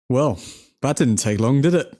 Well, that didn't take long, did it?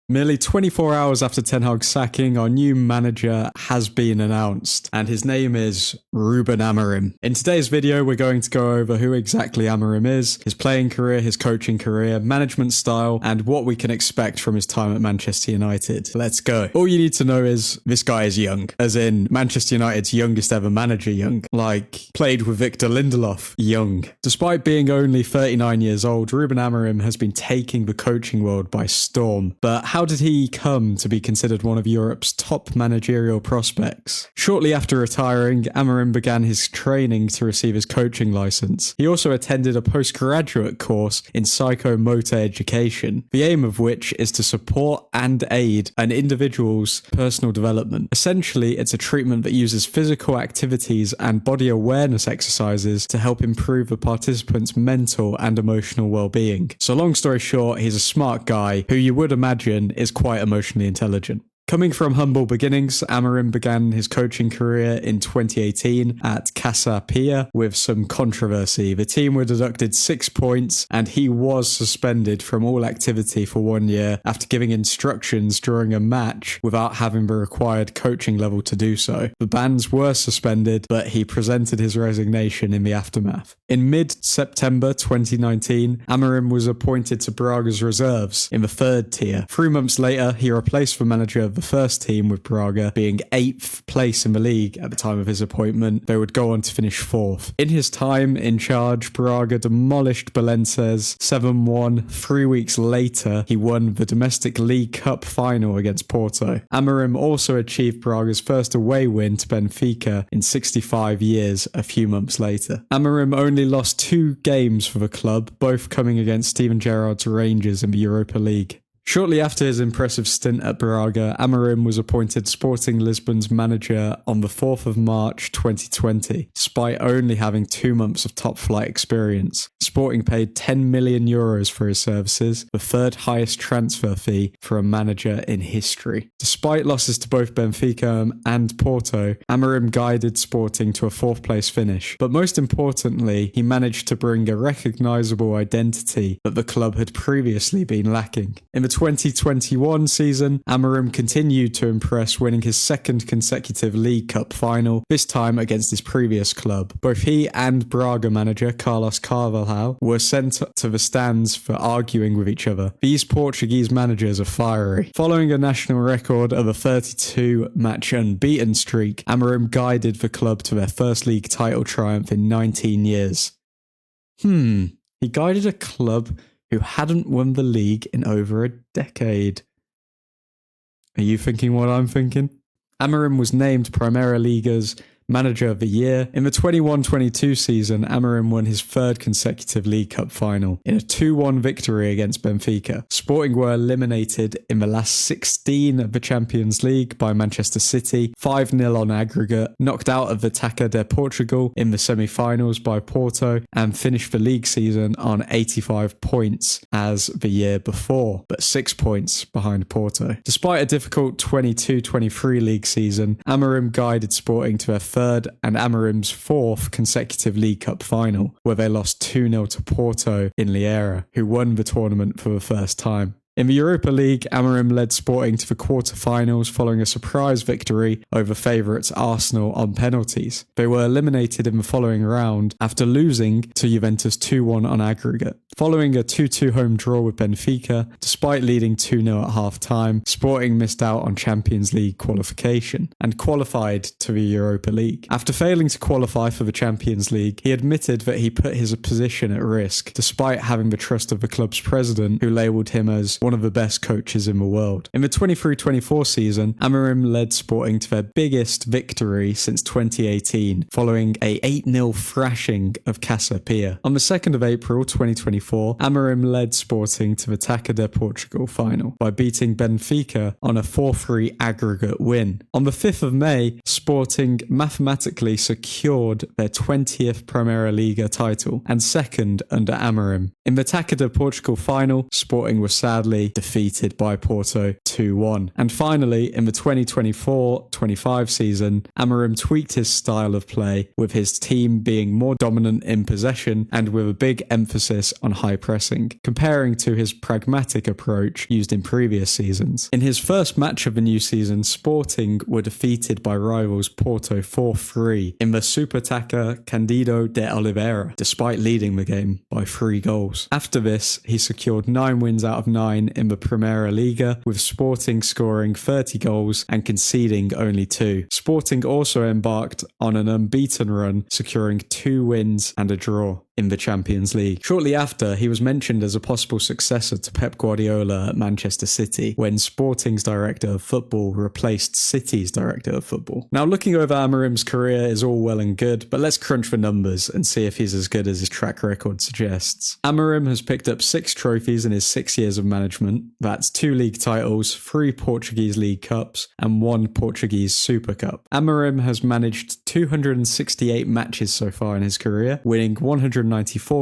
Merely 24 hours after Ten Hag's sacking, our new manager has been announced, and his name is Ruben Amorim. In today's video, we're going to go over who exactly Amorim is, his playing career, his coaching career, management style, and what we can expect from his time at Manchester United. Let's go. All you need to know is this guy is young, as in Manchester United's youngest ever manager young, like played with Victor Lindelof young. Despite being only 39 years old, Ruben Amorim has been taking the coaching world by storm. But how did he come to be considered one of Europe's top managerial prospects? Shortly after retiring, Amorim began his training to receive his coaching license. He also attended a postgraduate course in psychomotor education, the aim of which is to support and aid an individual's personal development. Essentially, it's a treatment that uses physical activities and body awareness exercises to help improve the participant's mental and emotional well-being. So long story short, he's a smart guy who you would imagine is quite emotionally intelligent. Coming from humble beginnings, Amorim began his coaching career in 2018 at Casa Pia with some controversy. The team were deducted 6 points and he was suspended from all activity for 1 year after giving instructions during a match without having the required coaching level to do so. The bans were suspended, but he presented his resignation in the aftermath. In mid-September 2019, Amorim was appointed to Braga's reserves in the third tier. 3 months later, he replaced the manager of the first team, with Braga being 8th place in the league at the time of his appointment. They would go on to finish 4th. In his time in charge, Braga demolished Belenenses 7-1. 3 weeks later, he won the domestic League Cup final against Porto. Amorim also achieved Braga's first away win to Benfica in 65 years a few months later. Amorim only lost 2 games for the club, both coming against Steven Gerrard's Rangers in the Europa League. Shortly after his impressive stint at Braga, Amorim was appointed Sporting Lisbon's manager on the 4th of March 2020, despite only having 2 months of top-flight experience. Sporting paid €10 million for his services, the third highest transfer fee for a manager in history. Despite losses to both Benfica and Porto, Amorim guided Sporting to a 4th place finish, but most importantly, he managed to bring a recognisable identity that the club had previously been lacking. In the 2021 season, Amorim continued to impress, winning his 2nd consecutive League Cup final, this time against his previous club. Both he and Braga manager Carlos Carvalhal were sent to the stands for arguing with each other. These Portuguese managers are fiery. Following a national record of a 32-match unbeaten streak, Amorim guided the club to their first league title triumph in 19 years. He guided a club who hadn't won the league in over a decade. Are you thinking what I'm thinking? Amorim was named Primeira Liga's Manager of the Year. In the 21-22 season, Amorim won his 3rd consecutive League Cup final in a 2-1 victory against Benfica. Sporting were eliminated in the last 16 of the Champions League by Manchester City, 5-0 on aggregate, knocked out of the Taça de Portugal in the semi-finals by Porto, and finished the league season on 85 points as the year before, but 6 points behind Porto. Despite a difficult 22-23 league season, Amorim guided Sporting to their 3rd and Amorim's 4th consecutive League Cup final, where they lost 2-0 to Porto in Lieira, who won the tournament for the first time. In the Europa League, Amorim led Sporting to the quarter-finals following a surprise victory over favourites Arsenal on penalties. They were eliminated in the following round after losing to Juventus 2-1 on aggregate. Following a 2-2 home draw with Benfica, despite leading 2-0 at half-time, Sporting missed out on Champions League qualification and qualified to the Europa League. After failing to qualify for the Champions League, he admitted that he put his position at risk, despite having the trust of the club's president, who labelled him as one of the best coaches in the world. In the 23-24 season, Amorim led Sporting to their biggest victory since 2018, following a 8-0 thrashing of Casa Pia. On the 2nd of April 2024, Amorim led Sporting to the Taça de Portugal final by beating Benfica on a 4-3 aggregate win. On the 5th of May, Sporting mathematically secured their 20th Primeira Liga title and 2nd under Amorim. In the Taça de Portugal final, Sporting were sadly sadly defeated by Porto 2-1. And finally, in the 2024-25 season, Amorim tweaked his style of play, with his team being more dominant in possession and with a big emphasis on high pressing, comparing to his pragmatic approach used in previous seasons. In his first match of the new season, Sporting were defeated by rivals Porto 4-3 in the Supertaça Candido de Oliveira, despite leading the game by 3 goals. After this, he secured 9 wins out of 9 in the Primeira Liga, with Sporting scoring 30 goals and conceding only 2. Sporting also embarked on an unbeaten run, securing 2 wins and a draw in the Champions League. Shortly after, he was mentioned as a possible successor to Pep Guardiola at Manchester City, when Sporting's director of football replaced City's director of football. Now, looking over Amorim's career is all well and good, but let's crunch the numbers and see if he's as good as his track record suggests. Amorim has picked up 6 trophies in his 6 years of management. That's 2 league titles, 3 Portuguese League Cups, and 1 Portuguese Super Cup. Amorim has managed 268 matches so far in his career, winning 194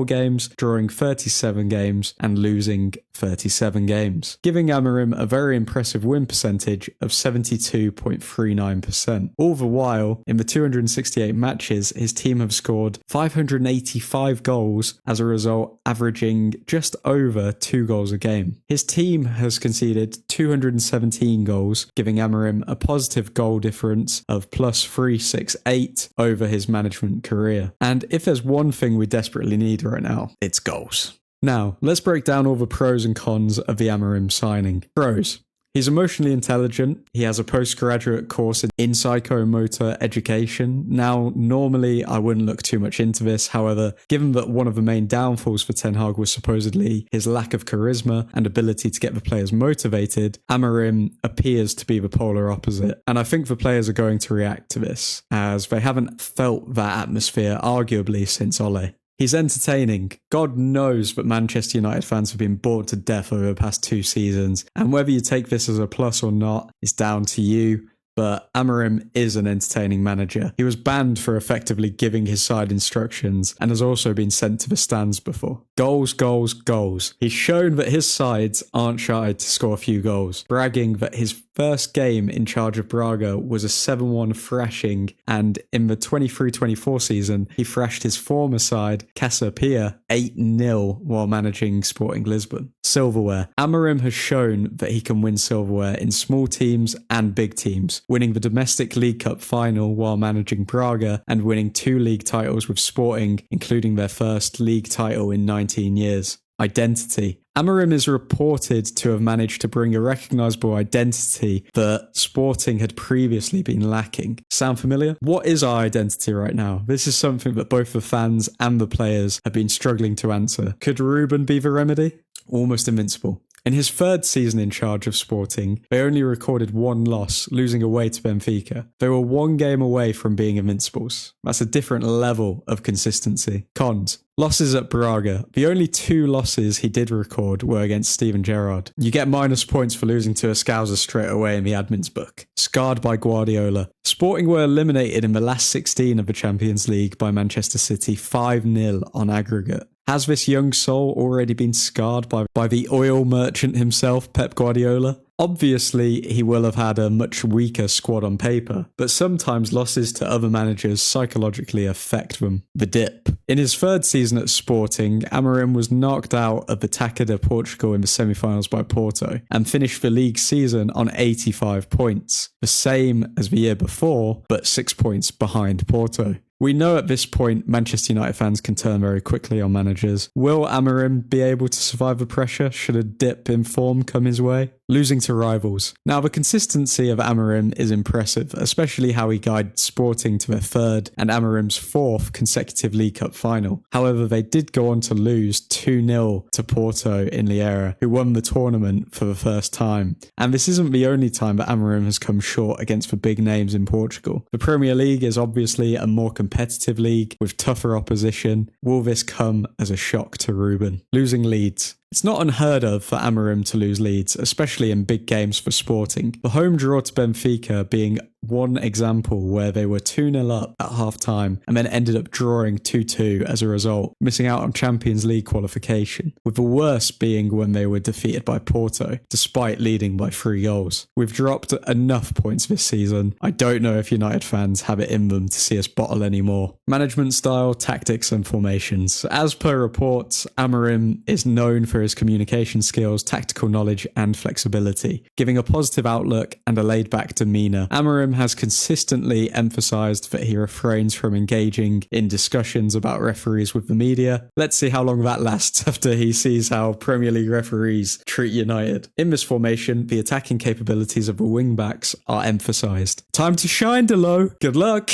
games, drawing 37 games, and losing 37 games, giving Amorim a very impressive win percentage of 72.39%. All the while, in the 268 matches, his team have scored 585 goals, as a result averaging just over 2 goals a game. His team has conceded 217 goals, giving Amorim a positive goal difference of plus 368 over his management career. And if there's one thing we desperately need right now, it's goals. Now, let's break down all the pros and cons of the Amorim signing. Pros. He's emotionally intelligent. He has a postgraduate course in psychomotor education. Now, normally I wouldn't look too much into this. However, given that one of the main downfalls for Ten Hag was supposedly his lack of charisma and ability to get the players motivated, Amorim appears to be the polar opposite. And I think the players are going to react to this, as they haven't felt that atmosphere arguably since Ole. He's entertaining. God knows that Manchester United fans have been bored to death over the past 2 seasons, and whether you take this as a plus or not is down to you. But Amorim is an entertaining manager. He was banned for effectively giving his side instructions and has also been sent to the stands before. Goals, goals, goals. He's shown that his sides aren't shy to score a few goals, bragging that his first game in charge of Braga was a 7-1 thrashing, and in the 23-24 season, he thrashed his former side, Casa Pia, 8-0 while managing Sporting Lisbon. Silverware. Amorim has shown that he can win silverware in small teams and big teams, winning the domestic League Cup final while managing Braga and winning 2 league titles with Sporting, including their first league title in 19 years. Identity. Amorim is reported to have managed to bring a recognisable identity that Sporting had previously been lacking. Sound familiar? What is our identity right now? This is something that both the fans and the players have been struggling to answer. Could Rúben be the remedy? Almost invincible. In his 3rd season in charge of Sporting, they only recorded 1 loss, losing away to Benfica. They were 1 game away from being invincibles. That's a different level of consistency. Cons. Losses at Braga. The only 2 losses he did record were against Steven Gerrard. You get minus points for losing to a Scouser straight away in the admin's book. Scarred by Guardiola. Sporting were eliminated in the last 16 of the Champions League by Manchester City 5-0 on aggregate. Has this young soul already been scarred by the oil merchant himself, Pep Guardiola? Obviously, he will have had a much weaker squad on paper, but sometimes losses to other managers psychologically affect them. The dip. In his 3rd season at Sporting, Amorim was knocked out of the Taça de Portugal in the semi-finals by Porto and finished the league season on 85 points, the same as the year before, but 6 points behind Porto. We know at this point Manchester United fans can turn very quickly on managers. Will Amorim be able to survive the pressure should a dip in form come his way? Losing to rivals. Now, the consistency of Amorim is impressive, especially how he guided Sporting to their 3rd and Amorim's 4th consecutive League Cup final. However, they did go on to lose 2-0 to Porto in Liera, who won the tournament for the first time. And this isn't the only time that Amorim has come short against the big names in Portugal. The Premier League is obviously a more competitive league with tougher opposition. Will this come as a shock to Rúben? Losing Leeds. It's not unheard of for Amorim to lose Leeds, especially in big games for Sporting. The home draw to Benfica being one example where they were 2-0 up at half-time and then ended up drawing 2-2 as a result, missing out on Champions League qualification, with the worst being when they were defeated by Porto, despite leading by 3 goals. We've dropped enough points this season. I don't know if United fans have it in them to see us bottle anymore. Management style, tactics and formations. As per reports, Amorim is known for his communication skills, tactical knowledge and flexibility, giving a positive outlook and a laid-back demeanour. Amorim has consistently emphasised that he refrains from engaging in discussions about referees with the media. Let's see how long that lasts after he sees how Premier League referees treat United. In this formation, the attacking capabilities of the wing-backs are emphasised. Time to shine, Delo! Good luck!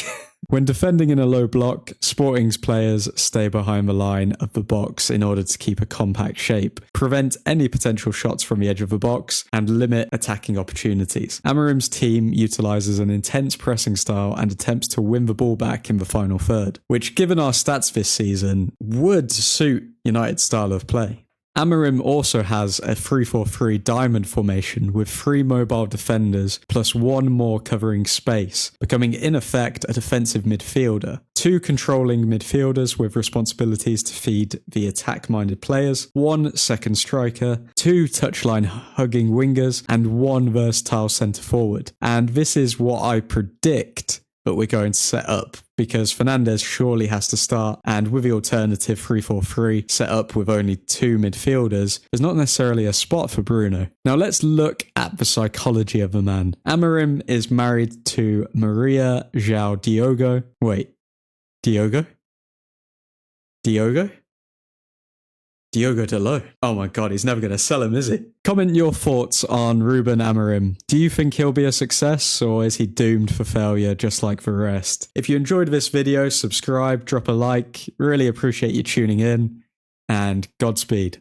When defending in a low block, Sporting's players stay behind the line of the box in order to keep a compact shape, prevent any potential shots from the edge of the box, and limit attacking opportunities. Amorim's team utilises an intense pressing style and attempts to win the ball back in the final third, which, given our stats this season, would suit United's style of play. Amorim also has a 3-4-3 diamond formation with 3 mobile defenders plus 1 more covering space, becoming in effect a defensive midfielder. 2 controlling midfielders with responsibilities to feed the attack-minded players, 1 second striker, 2 touchline hugging wingers, and 1 versatile centre forward. And this is what I predict that we're going to set up, because Fernandes surely has to start, and with the alternative 3-4-3 set up with only 2 midfielders, there's not necessarily a spot for Bruno. Now let's look at the psychology of the man. Amorim is married to Maria João Diogo. Wait, Diogo? Diogo Delo. Oh my god, he's never going to sell him, is he? Comment your thoughts on Ruben Amorim. Do you think he'll be a success, or is he doomed for failure just like the rest? If you enjoyed this video, subscribe, drop a like. Really appreciate you tuning in, and Godspeed.